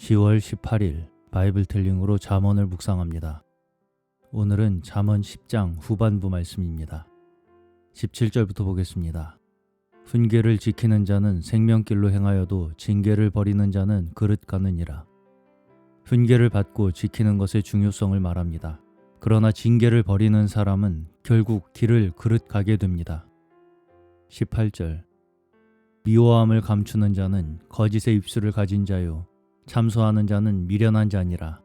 10월 18일 바이블 텔링으로 잠언을 묵상합니다. 오늘은 잠언 10장 후반부 말씀입니다. 17절부터 보겠습니다. 훈계를 지키는 자는 생명길로 행하여도 징계를 버리는 자는 그릇 가느니라. 훈계를 받고 지키는 것의 중요성을 말합니다. 그러나 징계를 버리는 사람은 결국 길을 그릇 가게 됩니다. 18절 미워함을 감추는 자는 거짓의 입술을 가진 자요 참소하는 자는 미련한 자니라.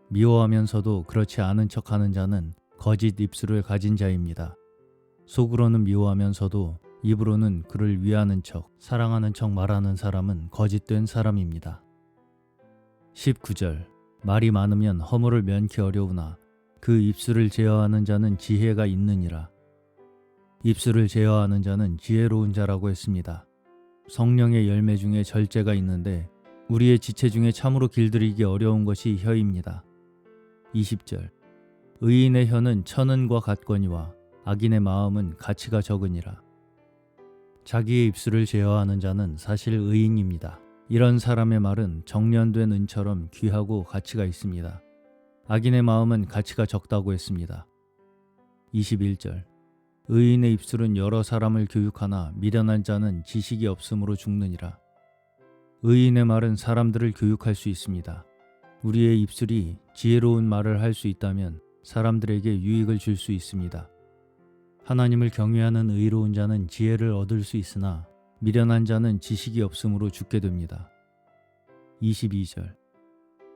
미워하면서도 그렇지 않은 척하는 자는 거짓 입술을 가진 자입니다. 속으로는 미워하면서도 입으로는 그를 위하는 척, 사랑하는 척 말하는 사람은 거짓된 사람입니다. 19절 말이 많으면 허물을 면키 어려우나 그 입술을 제어하는 자는 지혜가 있느니라. 입술을 제어하는 자는 지혜로운 자라고 했습니다. 성령의 열매 중에 절제가 있는데 우리의 지체 중에 참으로 길들이기 어려운 것이 혀입니다. 20절 의인의 혀는 천은과 같거니와 악인의 마음은 가치가 적으니라. 자기의 입술을 제어하는 자는 사실 의인입니다. 이런 사람의 말은 정련된 은처럼 귀하고 가치가 있습니다. 악인의 마음은 가치가 적다고 했습니다. 21절 의인의 입술은 여러 사람을 교육하나 미련한 자는 지식이 없으므로 죽느니라. 의인의 말은 사람들을 교육할 수 있습니다. 우리의 입술이 지혜로운 말을 할 수 있다면 사람들에게 유익을 줄 수 있습니다. 하나님을 경외하는 의로운 자는 지혜를 얻을 수 있으나 미련한 자는 지식이 없으므로 죽게 됩니다. 22절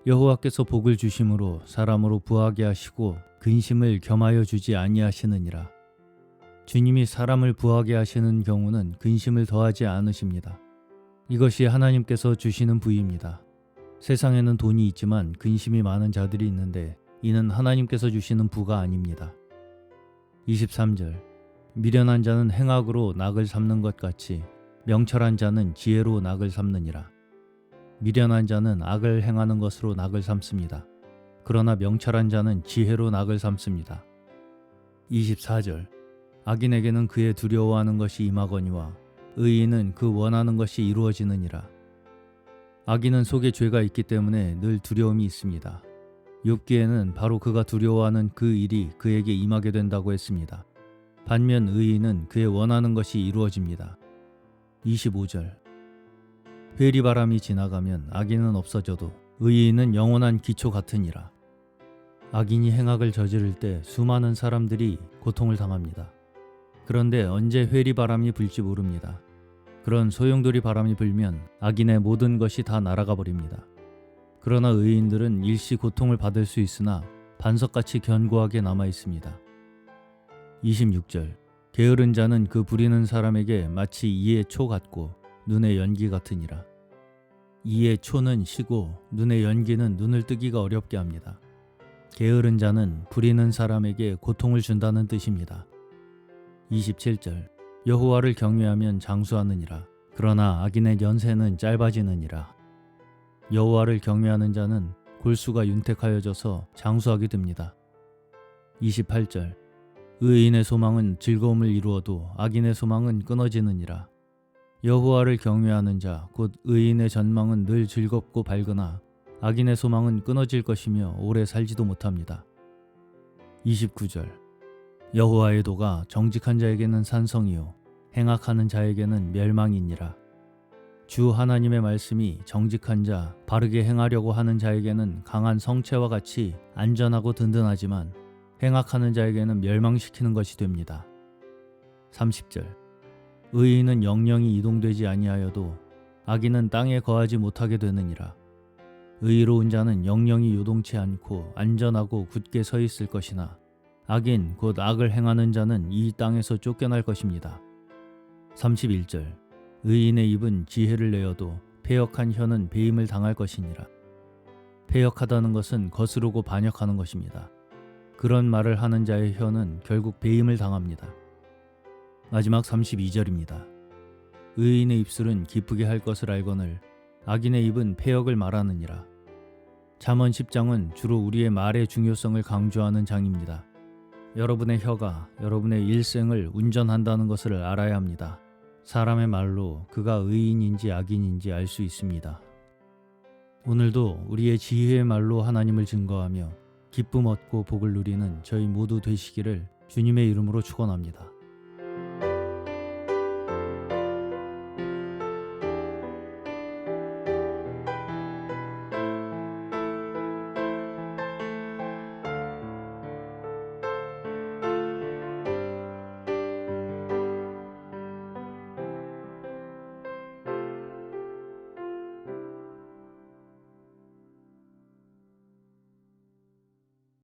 여호와께서 복을 주심으로 사람으로 부하게 하시고 근심을 겸하여 주지 아니하시느니라. 주님이 사람을 부하게 하시는 경우는 근심을 더하지 않으십니다. 이것이 하나님께서 주시는 부입니다. 세상에는 돈이 있지만 근심이 많은 자들이 있는데 이는 하나님께서 주시는 부가 아닙니다. 23절 미련한 자는 행악으로 낙을 삼는 것 같이 명철한 자는 지혜로 낙을 삼느니라. 미련한 자는 악을 행하는 것으로 낙을 삼습니다. 그러나 명철한 자는 지혜로 낙을 삼습니다. 24절 악인에게는 그의 두려워하는 것이 임하거니와 의인은 그 원하는 것이 이루어지느니라. 악인은 속에 죄가 있기 때문에 늘 두려움이 있습니다. 욥기에는 바로 그가 두려워하는 그 일이 그에게 임하게 된다고 했습니다. 반면 의인은 그의 원하는 것이 이루어집니다. 25절 회리바람이 지나가면 악인은 없어져도 의인은 영원한 기초 같으니라. 악인이 행악을 저지를 때 수많은 사람들이 고통을 당합니다. 그런데 언제 회리바람이 불지 모릅니다. 그런 소용돌이 바람이 불면 악인의 모든 것이 다 날아가 버립니다. 그러나 의인들은 일시 고통을 받을 수 있으나 반석같이 견고하게 남아 있습니다. 26절 게으른 자는 그 부리는 사람에게 마치 이의 초 같고 눈의 연기 같으니라. 이의 초는 시고 눈의 연기는 눈을 뜨기가 어렵게 합니다. 게으른 자는 부리는 사람에게 고통을 준다는 뜻입니다. 27절 여호와를 경외하면 장수하느니라. 그러나 악인의 연세는 짧아지느니라. 여호와를 경외하는 자는 골수가 윤택하여져서 장수하게 됩니다. 28절 의인의 소망은 즐거움을 이루어도 악인의 소망은 끊어지느니라. 여호와를 경외하는 자 곧 의인의 전망은 늘 즐겁고 밝으나 악인의 소망은 끊어질 것이며 오래 살지도 못합니다. 29절 여호와의 도가 정직한 자에게는 산성이요 행악하는 자에게는 멸망이니라. 주 하나님의 말씀이 정직한 자, 바르게 행하려고 하는 자에게는 강한 성체와 같이 안전하고 든든하지만 행악하는 자에게는 멸망시키는 것이 됩니다. 30절 의인은 영영이 이동되지 아니하여도 악인은 땅에 거하지 못하게 되느니라. 의로운 자는 영영이 요동치 않고 안전하고 굳게 서 있을 것이나 악인 곧 악을 행하는 자는 이 땅에서 쫓겨날 것입니다. 31절 의인의 입은 지혜를 내어도 패역한 혀는 배임을 당할 것이니라. 패역하다는 것은 거스르고 반역하는 것입니다. 그런 말을 하는 자의 혀는 결국 배임을 당합니다. 마지막 32절입니다. 의인의 입술은 기쁘게 할 것을 알거늘 악인의 입은 패역을 말하느니라. 잠언 10장은 주로 우리의 말의 중요성을 강조하는 장입니다. 여러분의 혀가 여러분의 일생을 운전한다는 것을 알아야 합니다. 사람의 말로 그가 의인인지 악인인지 알 수 있습니다. 오늘도 우리의 지혜의 말로 하나님을 증거하며 기쁨 얻고 복을 누리는 저희 모두 되시기를 주님의 이름으로 축원합니다.